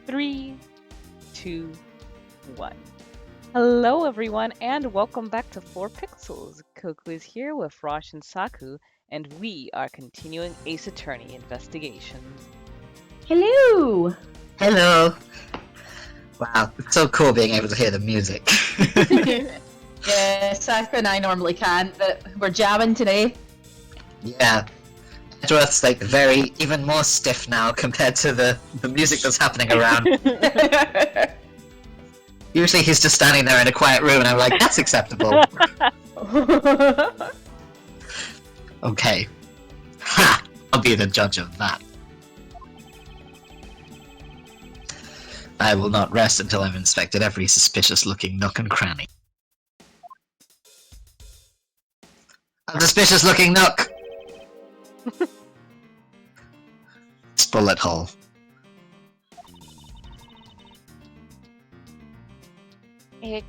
Three, two, one. Hello, everyone, and welcome back to 4 Pixels. Koku is here with Rosh and Saku, and we are continuing Ace Attorney investigations. Hello! Hello! Wow, it's so cool being able to hear the music. Yeah, Saku and I normally can't, but we're jamming today. Yeah. Edgeworth's like even more stiff now compared to the music that's happening around. Usually he's just standing there in a quiet room and I'm like, that's acceptable. Okay. Ha! I'll be the judge of that. I will not rest until I've inspected every suspicious-looking nook and cranny. A suspicious-looking nook! It's bullet hole. It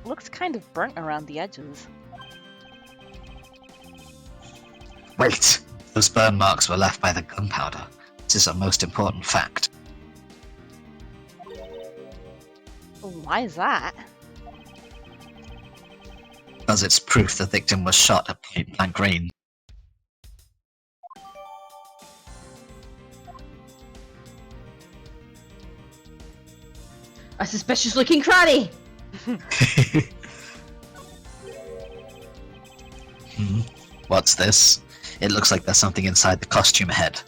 looks kind of burnt around the edges. Wait! Those burn marks were left by the gunpowder. This is a most important fact. Why is that? Because it's proof the victim was shot at point-blank range. A suspicious looking cranny! What's this? It looks like there's something inside the costume head.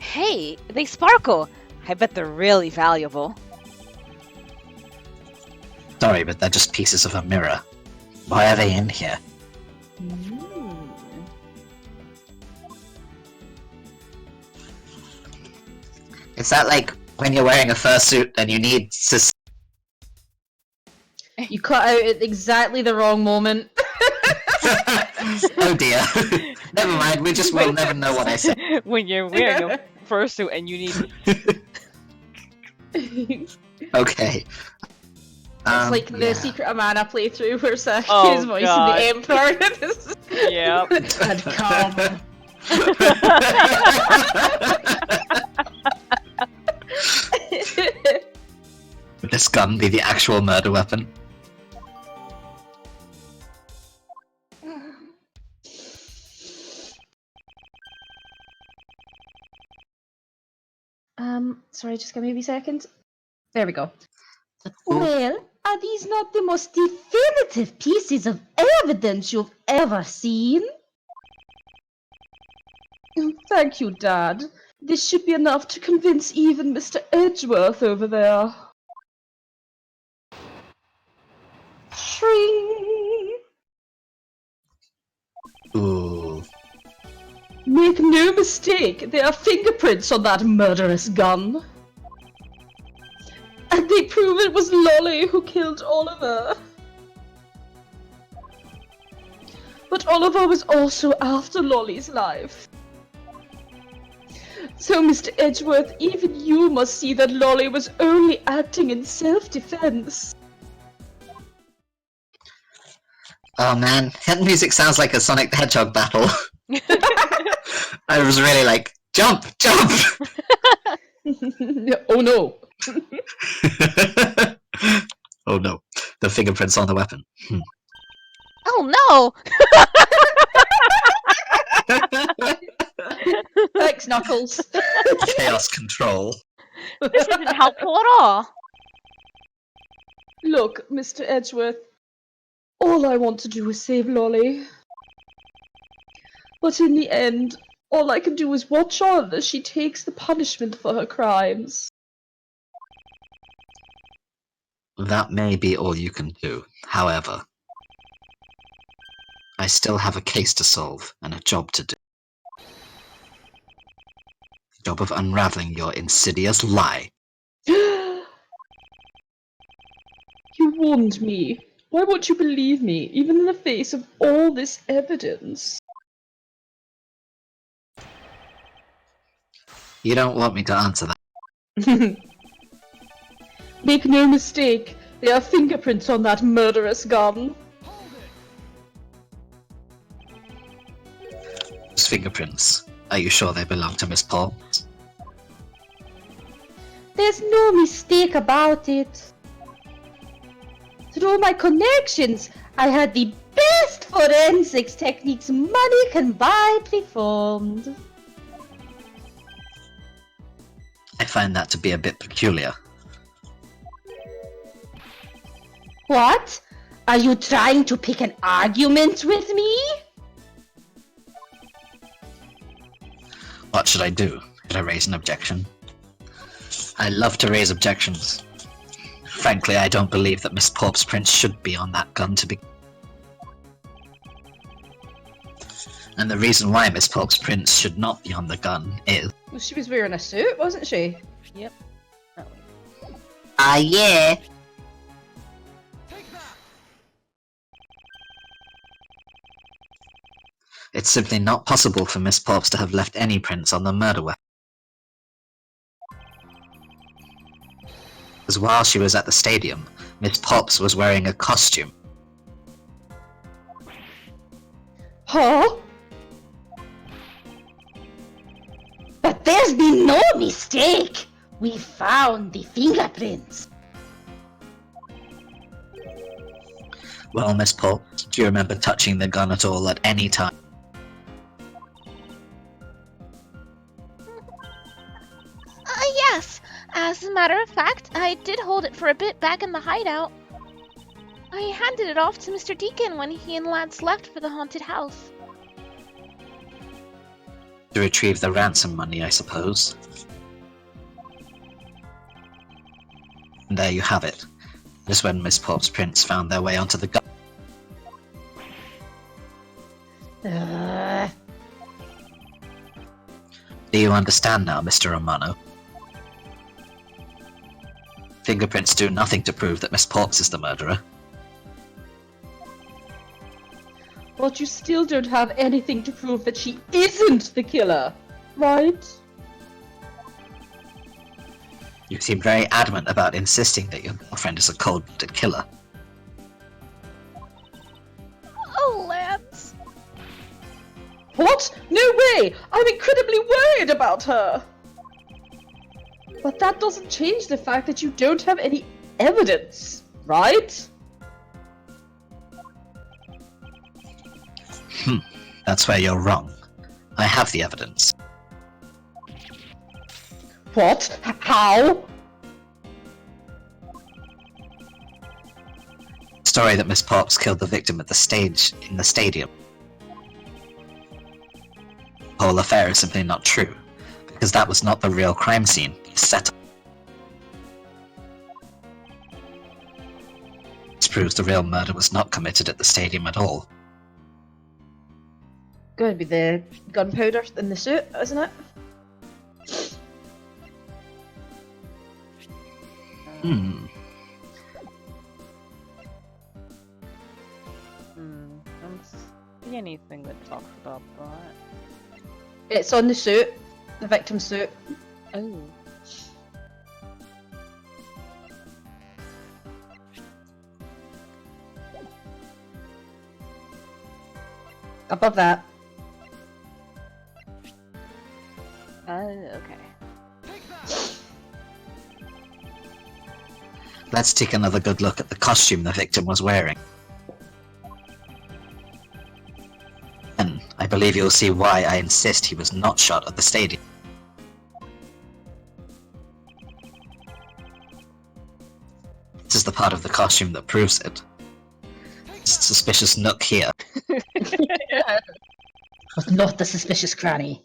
Hey, they sparkle! I bet they're really valuable. Sorry, but they're just pieces of a mirror. Why are they in here? Is that like when you're wearing a fursuit and you need to... You cut out at exactly the wrong moment. Oh dear. Never mind, we'll never know what I said. When you're wearing a fursuit and you need... Okay. It's like the Secret of Mana playthrough where Saku is voicing God. the Emperor. Yep. Had come. Would this gun be the actual murder weapon? Sorry, just give me a wee second. There we go. Well, are these not the most definitive pieces of evidence you've ever seen? Thank you, Dad. This should be enough to convince even Mr. Edgeworth over there. Shring! Ooh. Make no mistake, there are fingerprints on that murderous gun. And they prove it was Lolly who killed Oliver. But Oliver was also after Lolly's life. So, Mr. Edgeworth, even you must see that Lolly was only acting in self-defense. Oh man, that music sounds like a Sonic the Hedgehog battle. I was really like, jump, jump! Oh no. Oh no, the fingerprints on the weapon. Oh no! Thanks, Knuckles. Chaos control. This isn't helpful at all. Look, Mr. Edgeworth, all I want to do is save Lolly. But in the end, all I can do is watch on as she takes the punishment for her crimes. That may be all you can do. However, I still have a case to solve and a job to do. The job of unraveling your insidious lie. You warned me. Why won't you believe me, even in the face of all this evidence? You don't want me to answer that. Make no mistake, there are fingerprints on that murderous gun. Those fingerprints. Are you sure they belong to Miss Potts? There's no mistake about it. Through my connections, I had the best forensics techniques money can buy performed. I find that to be a bit peculiar. What? Are you trying to pick an argument with me? What should I do? Should I raise an objection? I love to raise objections. Frankly, I don't believe that Miss Porp's prints should be on that gun to be. And the reason why Miss Porp's prints should not be on the gun is. Well, she was wearing a suit, wasn't she? Yep. Oh, wait. Yeah. It's simply not possible for Miss Porps to have left any prints on the murder weapon. Because while she was at the stadium, Miss Porps was wearing a costume. Huh? But there's been no mistake! We found the fingerprints! Well, Miss Porps, do you remember touching the gun at all at any time? Yes. As a matter of fact, I did hold it for a bit back in the hideout. I handed it off to Mr. Deacon when he and Lance left for the haunted house. To retrieve the ransom money, I suppose. And there you have it. Just when Miss Porp's prints found their way onto the gun. Do you understand now, Mr. Romano? Fingerprints do nothing to prove that Miss Porps is the murderer. But you still don't have anything to prove that she isn't the killer, right? You seem very adamant about insisting that your girlfriend is a cold-blooded killer. Oh, Lance! What? No way! I'm incredibly worried about her! But that doesn't change the fact that you don't have any evidence, right? That's where you're wrong. I have the evidence. What? How? The story that Miss Porps killed the victim at the stage in the stadium. The whole affair is simply not true, because that was not the real crime scene. It's set up. This proves the real murder was not committed at the stadium at all. Going to be the gunpowder in the suit, isn't it? I don't see anything that talks about that. It's on the suit, the victim's suit. Oh. Above that. Okay. Let's take another good look at the costume the victim was wearing. And I believe you'll see why I insist he was not shot at the stadium. This is the part of the costume that proves it. This suspicious nook here. But not the suspicious cranny.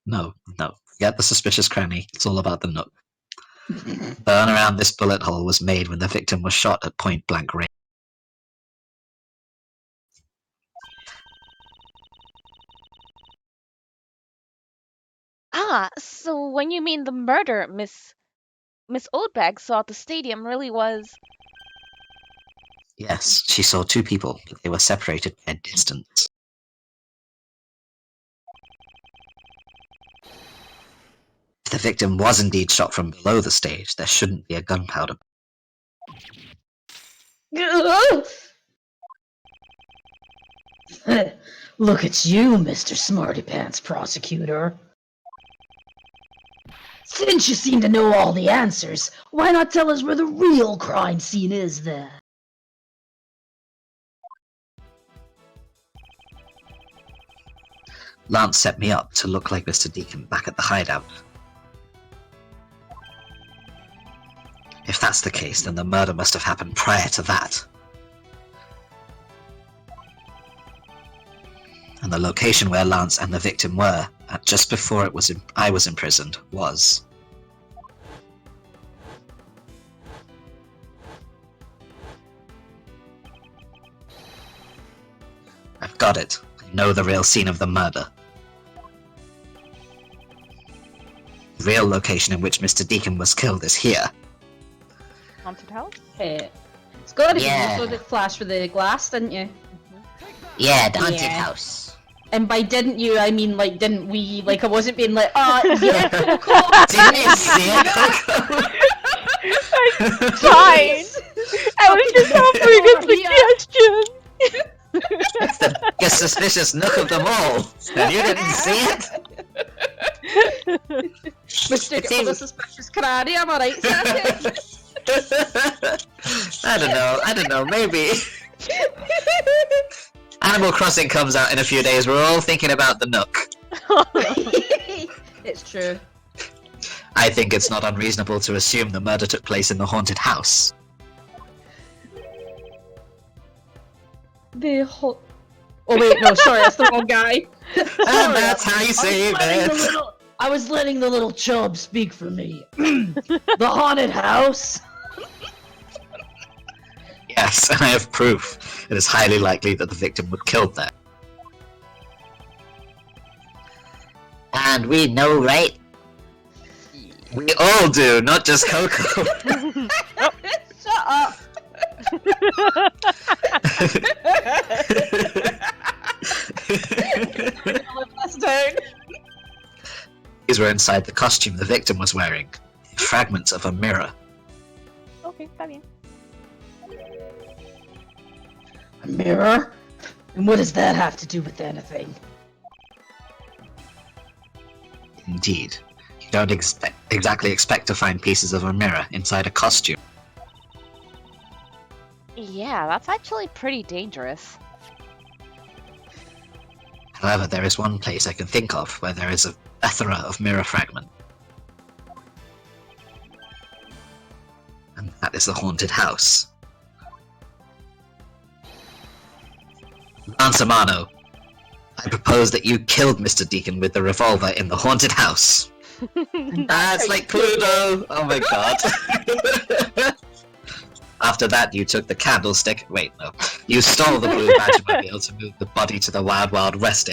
No, forget the suspicious cranny. It's all about the nook. The burn around this bullet hole was made when the victim was shot at point blank range. Ah, so when you mean the murder Miss Oldbag saw at the stadium really was... Yes, she saw two people, but they were separated by a distance. If the victim was indeed shot from below the stage, there shouldn't be a gunpowder. Look at you, Mr. Smarty Pants Prosecutor. Since you seem to know all the answers, why not tell us where the real crime scene is then? Lance set me up to look like Mr. Deacon back at the hideout. If that's the case, then the murder must have happened prior to that. And the location where Lance and the victim were, at just before I was imprisoned, was... I've got it. I know the real scene of the murder. The real location in which Mr. Deacon was killed is here. Haunted house? Hey, it's gotta be Yeah. you saw the flash for the glass, didn't you? Yeah, the haunted house. And by didn't you, I mean, like, didn't we? Like, I wasn't being like, yeah, Didn't you see it, Coco? Fine! I was just offering a suggestion! It's the biggest suspicious nook of them all. And you didn't see it? Mistook it for the suspicious karate, am I right, Sandy? I don't know, maybe. Animal Crossing comes out in a few days, we're all thinking about the nook. It's true. I think it's not unreasonable to assume the murder took place in the haunted house. Oh wait, no, sorry, that's the wrong guy. And that's how you save it. I was letting the little chub speak for me. The haunted house? Yes, I have proof. It is highly likely that the victim was killed there. And we know, right? We all do, not just Coco. Shut up. These were inside the costume the victim was wearing. Fragments of a mirror. Okay, está bien. A mirror? And what does that have to do with anything? Indeed. You don't exactly expect to find pieces of a mirror inside a costume. Yeah, that's actually pretty dangerous. However, there is one place I can think of where there is a plethora of mirror fragments. And that is the haunted house. Lance Amano, I propose that you killed Mr. Deacon with the revolver in the haunted house. That's like Cluedo! Oh my god. After that, you took the candlestick. Wait, no. You stole the blue Badgermobile to move the body to the Wild Wild West.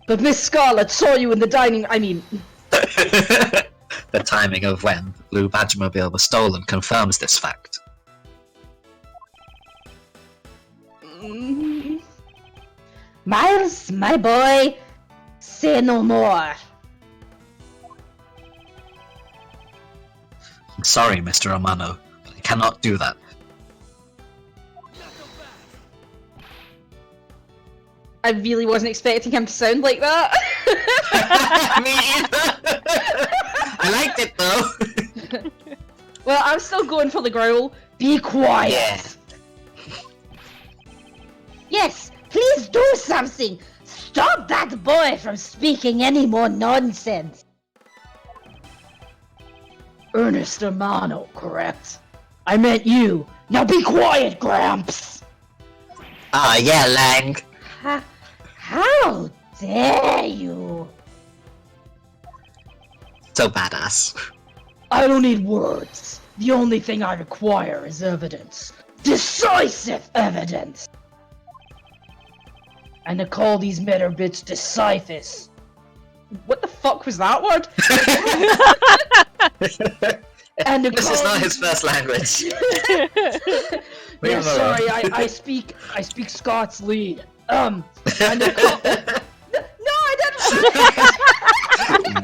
But Miss Scarlet saw you in the The timing of when the blue Badgermobile was stolen confirms this fact. Miles, my boy, say no more. I'm sorry, Mr. Amano, but I cannot do that. I really wasn't expecting him to sound like that. Me either! I liked it though! Well, I'm still going for the growl. Be quiet! Yeah. Yes, please do something! Stop that boy from speaking any more nonsense! Ernest Amano, correct? I meant you. Now be quiet, Gramps! Ah, yeah, Lang. How dare you? So badass. I don't need words. The only thing I require is evidence. Decisive evidence! And to call these meta bits decisive. What the fuck was that word? And This is not his first language. Yeah, sorry, I speak Scots lead. And to call... No, I didn't.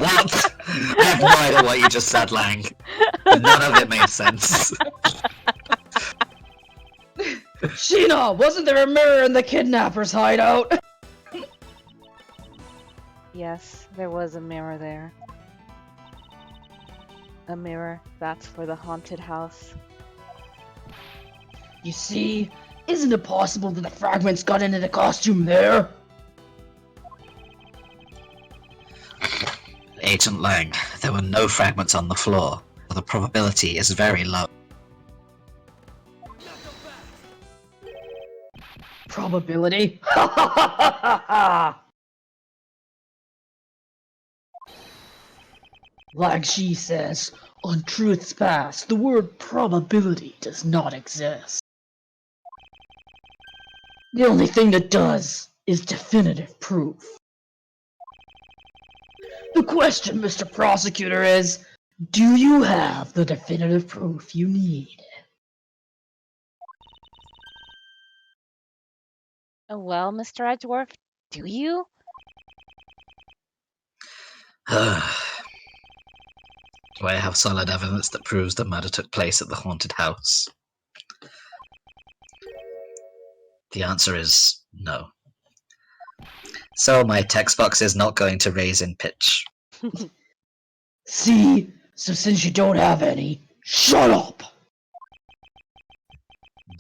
What? I have no idea what you just said, Lang. None of it made sense. Sheena, wasn't there a mirror in the kidnapper's hideout? Yes, there was a mirror there. A mirror that's for the haunted house. You see, isn't it possible that the fragments got into the costume there? Agent Lang, there were no fragments on the floor. The probability is very low. Probability? Ha ha ha ha ha! Like she says, on Truth's Pass, the word probability does not exist. The only thing that does is definitive proof. The question, Mr. Prosecutor, is, do you have the definitive proof you need? Oh, well, Mr. Edgeworth, do you? Do I have solid evidence that proves the murder took place at the haunted house? The answer is no. So my text box is not going to raise in pitch. See? So since you don't have any, shut up!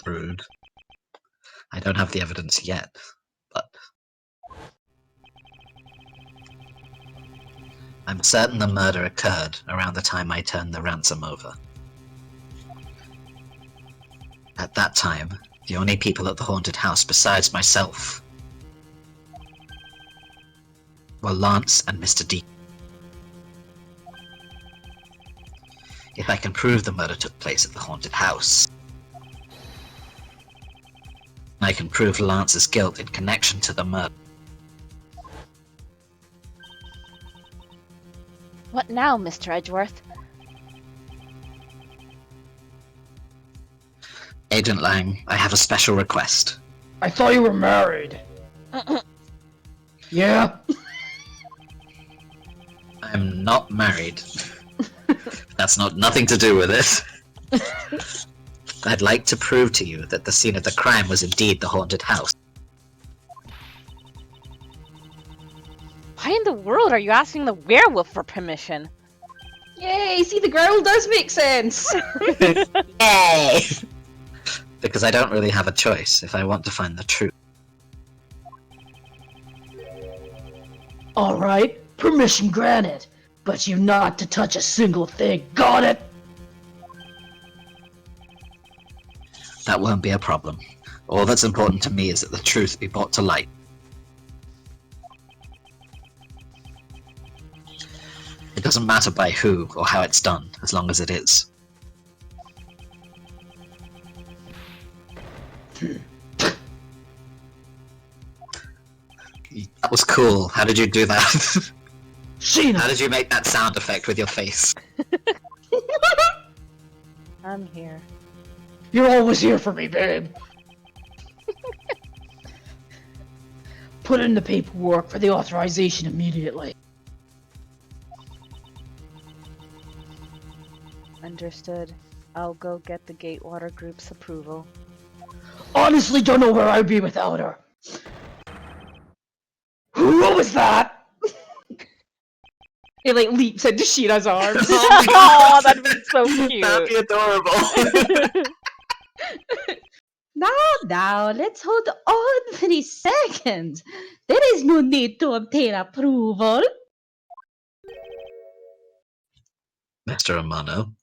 Rude. I don't have the evidence yet, but I'm certain the murder occurred around the time I turned the ransom over. At that time, the only people at the haunted house besides myself were Lance and Mr. D. If I can prove the murder took place at the haunted house, I can prove Lance's guilt in connection to the murder. What now, Mr. Edgeworth? Agent Lang, I have a special request. I thought you were married. Yeah? I'm not married. That's nothing to do with it. I'd like to prove to you that the scene of the crime was indeed the haunted house. Why in the world are you asking the werewolf for permission? Yay, see, the growl does make sense! Yay! Because I don't really have a choice if I want to find the truth. Alright, permission granted. But you're not to touch a single thing, got it? That won't be a problem. All that's important to me is that the truth be brought to light. It doesn't matter by who or how it's done, as long as it is. That was cool. How did you do that? Sheena! How did you make that sound effect with your face? I'm here. You're always here for me, babe. Put in the paperwork for the authorization immediately. Understood. I'll go get the Gatewater Group's approval. Honestly, don't know where I'd be without her. What was that? It like leaps into Sheena's arms. Oh, that'd be so cute. That'd be adorable. Now, let's hold on for a second. There is no need to obtain approval. Mr. Amano,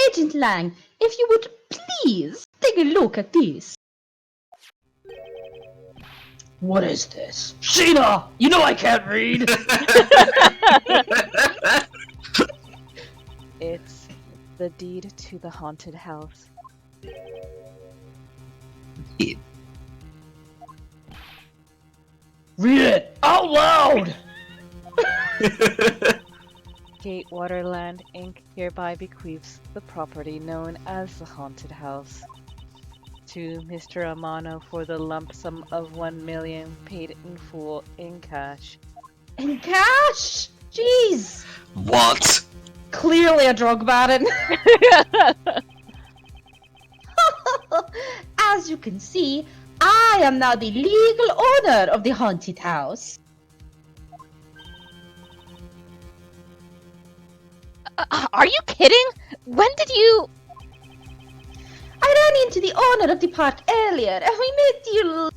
Agent Lang, if you would please take a look at this. What is this? Sheena! You know I can't read! It's the deed to the haunted house. Read it out loud! Gatewaterland Inc. hereby bequeaths the property known as the haunted house to Mr. Amano for the lump sum of 1 million paid in full in cash. In cash? Jeez! What? Clearly a drug baron. As you can see, I am now the legal owner of the haunted house. Are you kidding? When did you... I ran into the owner of the park earlier and we made a deal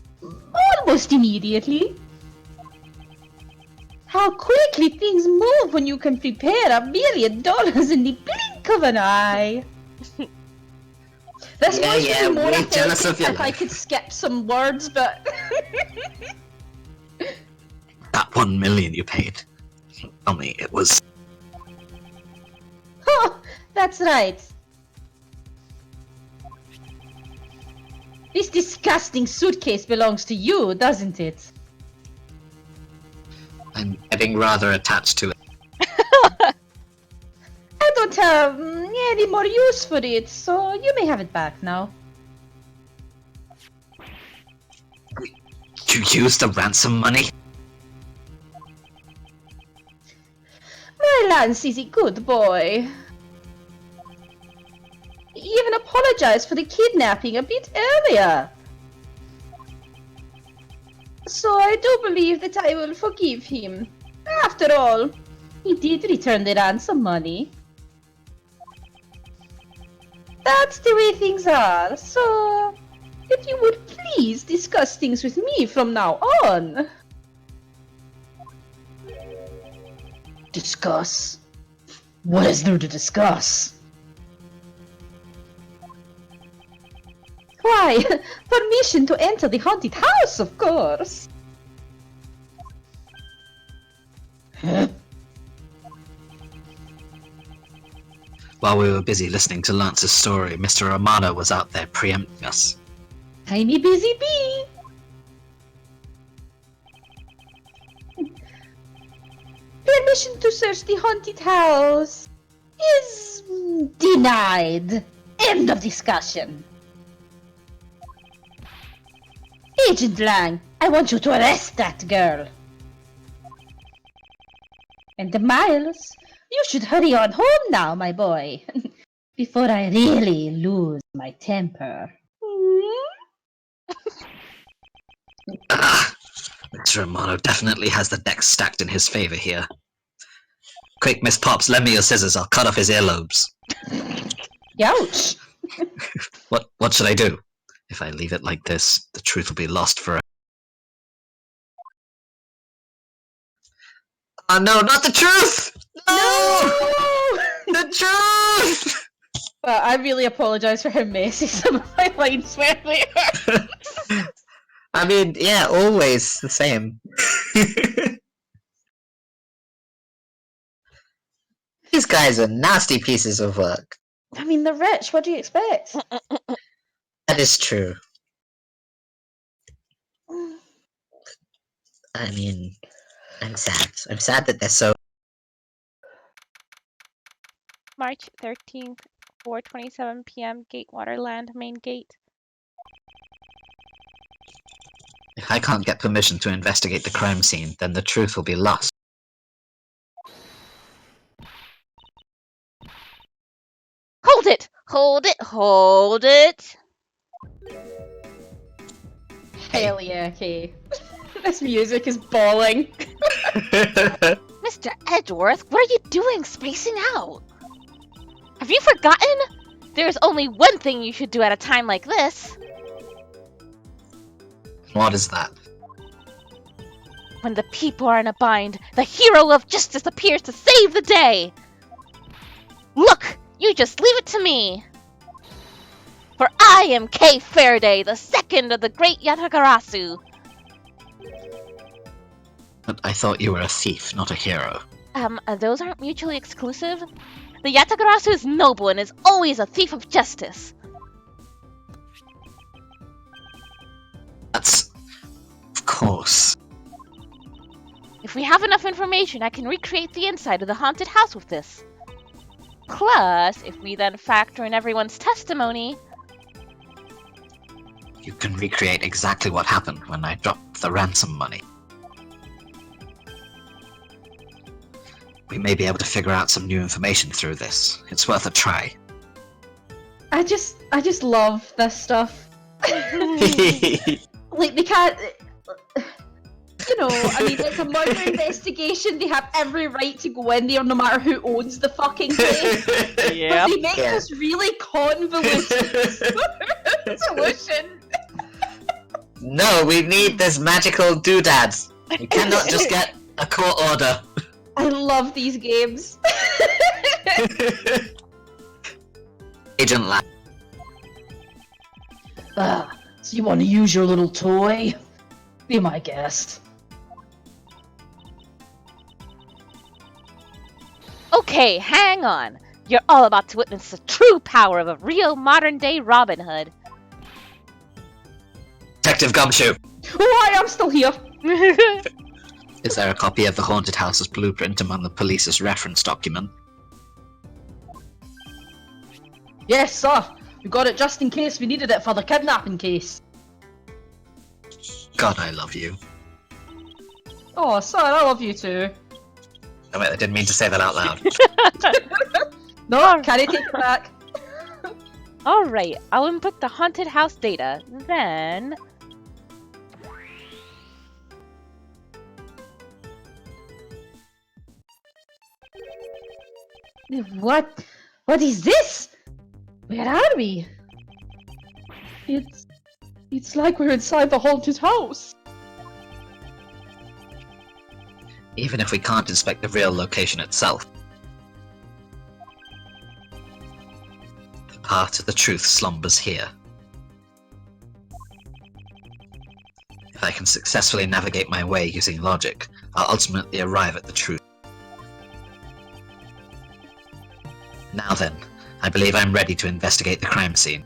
almost immediately. How quickly things move when you can prepare $1 million in the blink of an eye. This Yeah, was yeah, really more way I think, jealous of your if I life. could skip some words, but That 1 million you paid. Tell me it was. oh, that's right. This disgusting suitcase belongs to you, doesn't it? I'm getting rather attached to it. I don't have any more use for it, so you may have it back now. You used the ransom money? My Lance is a good boy. He even apologized for the kidnapping a bit earlier. So I do believe that I will forgive him. After all, he did return the ransom money. That's the way things are, so if you would please discuss things with me from now on. Discuss? What is there to discuss? Why, permission to enter the haunted house, of course. While we were busy listening to Lance's story, Mr. Romano was out there preempting us. I'm a busy bee. Permission to search the haunted house is denied. End of discussion. Agent Lang, I want you to arrest that girl. And Miles, you should hurry on home now, my boy, before I really lose my temper. Ah, Mr. Romano definitely has the deck stacked in his favor here. Quick, Miss Pops, lend me your scissors. I'll cut off his earlobes. Ouch! What should I do? If I leave it like this, the truth will be lost forever. Oh no, not the truth! No! The truth! I really apologize for how messy some of my lines were there. I mean, yeah, always the same. These guys are nasty pieces of work. I mean, they're rich. What do you expect? That is true. I mean, I'm sad. I'm sad that they're so. March 13th, 4:27 p.m. Gatewaterland main gate. If I can't get permission to investigate the crime scene, then the truth will be lost. Hold it! Hold it! Hold it! Hell yeah, okay. This music is balling. Mr. Edgeworth, what are you doing spacing out? Have you forgotten? There's only one thing you should do at a time like this. What is that? When the people are in a bind, the hero of justice appears to save the day. Look, you just leave it to me. For I am Kay Faraday, the second of the great Yatagarasu. But I thought you were a thief, not a hero. Those aren't mutually exclusive. The Yatagarasu is noble and is always a thief of justice. That's... Of course. If we have enough information, I can recreate the inside of the haunted house with this. Plus, if we then factor in everyone's testimony... You can recreate exactly what happened when I dropped the ransom money. We may be able to figure out some new information through this. It's worth a try. I just love this stuff. Like, they can't. You know, I mean, it's a murder investigation. They have every right to go in there, no matter who owns the fucking place. But Yep. they make Yeah. this really convoluted solution. No, we need this magical doodads. You cannot just get a court order. I love these games. Agent Lab. Ah, so you want to use your little toy? Be my guest. Okay, hang on. You're all about to witness the true power of a real modern-day Robin Hood. Detective Gumshoe. Oh, I am still here. Is there a copy of the haunted house's blueprint among the police's reference document? Yes, sir. We got it just in case we needed it for the kidnapping case. God, I love you. Oh, sir, I love you too. Oh, wait, I didn't mean to say that out loud. No, can I take it back? Alright, I'll input the haunted house data, then... What? What is this? Where are we? It's like we're inside the haunted house. Even if we can't inspect the real location itself. The path to the truth slumbers here. If I can successfully navigate my way using logic, I'll ultimately arrive at the truth. Now then, I believe I'm ready to investigate the crime scene.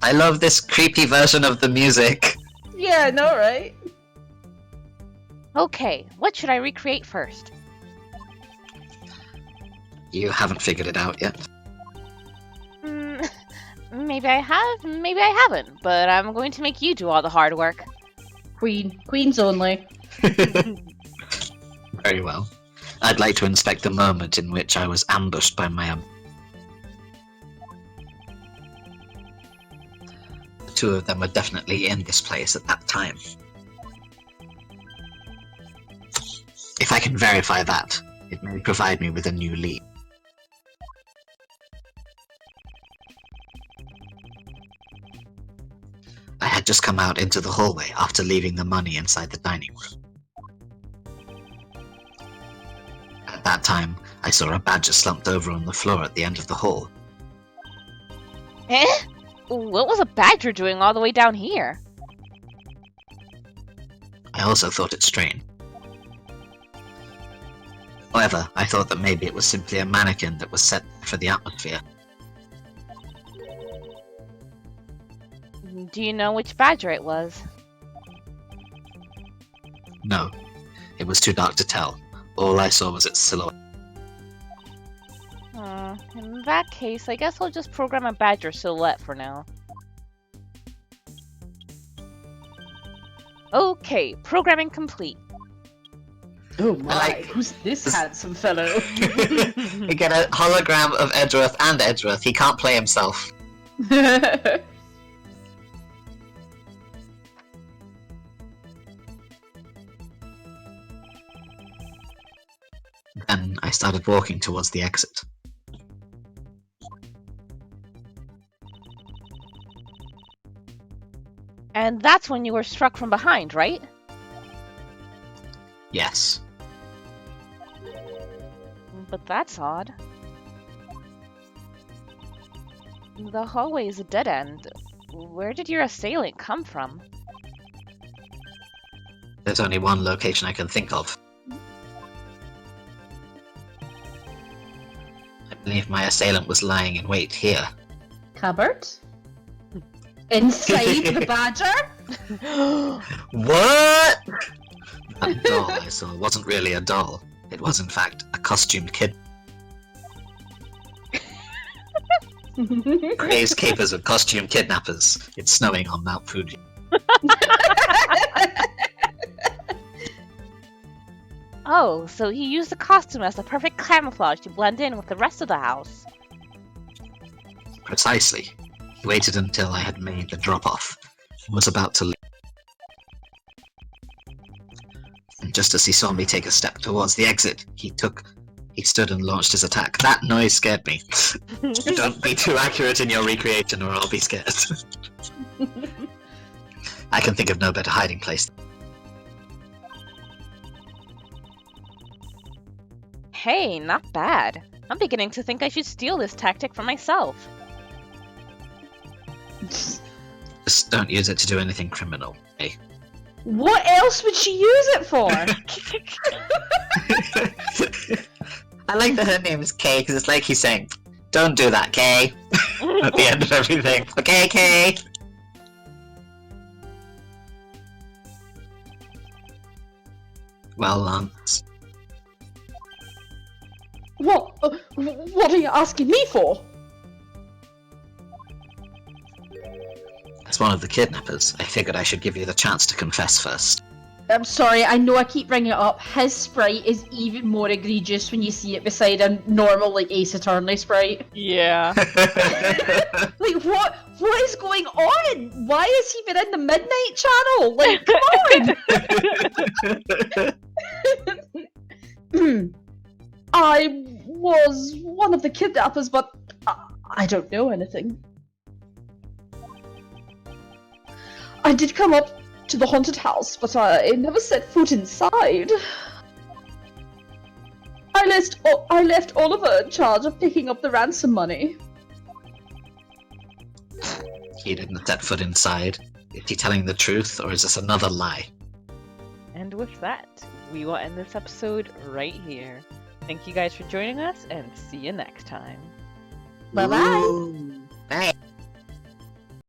I love this creepy version of the music. Yeah, I know, right? Okay, what should I recreate first? You haven't figured it out yet. Maybe I have, maybe I haven't, but I'm going to make you do all the hard work. Queens only. Very well. I'd like to inspect the moment in which I was ambushed by my The two of them were definitely in this place at that time. If I can verify that, it may provide me with a new lead. I had just come out into the hallway after leaving the money inside the dining room. At that time, I saw a badger slumped over on the floor at the end of the hall. Eh? What was a badger doing all the way down here? I also thought it strange. However, I thought that maybe it was simply a mannequin that was set for the atmosphere. Do you know which badger it was? No, it was too dark to tell. All I saw was its silhouette. In that case, I guess I'll just program a badger silhouette for now. Okay, programming complete. Oh my, like who's this this- handsome fellow? You get a hologram of Edgeworth and Edgeworth. He can't play himself. Then I started walking towards the exit. And that's when you were struck from behind, right? Yes. But that's odd. The hallway is a dead end. Where did your assailant come from? There's only one location I can think of. I believe my assailant was lying in wait here. Cupboard? Inside the badger? What? That doll I saw wasn't really a doll. It was in fact a costumed kid. Crazed capers of costume kidnappers. It's snowing on Mount Fuji. Oh, so he used the costume as the perfect camouflage to blend in with the rest of the house. Precisely. He waited until I had made the drop-off and was about to leave. And just as he saw me take a step towards the exit, he stood and launched his attack. That noise scared me. Don't be too accurate in your recreation or I'll be scared. I can think of no better hiding place. Hey, not bad. I'm beginning to think I should steal this tactic for myself. Just don't use it to do anything criminal, eh? What else would she use it for? I like that her name is Kay because it's like he's saying, "Don't do that, Kay," at the end of everything. Okay, Kay. Well, Lance, What are you asking me for? as one of the kidnappers, I figured I should give you the chance to confess first. I'm sorry, I know I keep bringing it up. His sprite is even more egregious when you see it beside a normal, like, Ace Attorney sprite. Yeah. Like, what is going on? Why has he been in the Midnight Channel? Like, come on! I was one of the kidnappers, but I don't know anything. I did come up to the haunted house, but I never set foot inside. I left Oliver in charge of picking up the ransom money. He didn't set foot inside. Is he telling the truth, or is this another lie? And with that, we will end this episode right here. Thank you guys for joining us, and see you next time. Bye-bye. Ooh. Bye.